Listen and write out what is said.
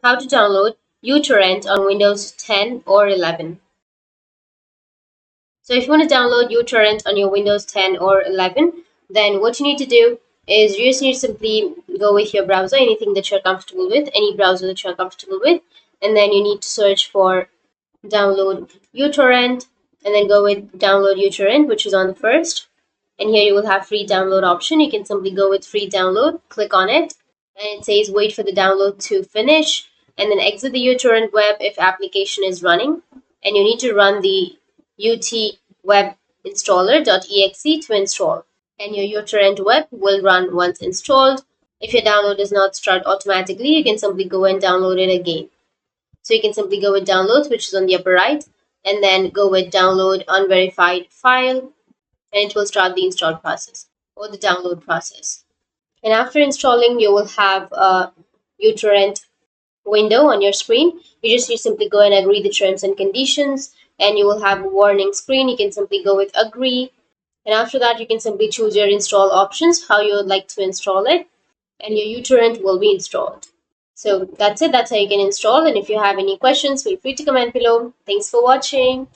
how to download uTorrent on Windows 10 or 11. So if you want to download uTorrent on your Windows 10 or 11, then what you need to do is you just need to simply go with your browser, anything that you're comfortable with, any browser that you're comfortable with, and then you need to search for download uTorrent, and then go with download uTorrent, which is on the first. And here you will have free download option. You can simply go with free download, click on it, and it says wait for the download to finish, and then exit the uTorrent web if application is running, and you need to run the utwebinstaller.exe to install, and your uTorrent web will run once installed. If your download does not start automatically, you can simply go and download it again. So you can simply go with downloads, which is on the upper right, and then go with download unverified file, and it will start the install process or the download process. And after installing, you will have a uTorrent window on your screen. You just need to simply go and agree the terms and conditions, and you will have a warning screen. You can simply go with agree, and after that you can simply choose your install options, how you would like to install it, and your uTorrent will be installed. So that's it. That's how you can install. And if you have any questions, feel free to comment below. Thanks for watching.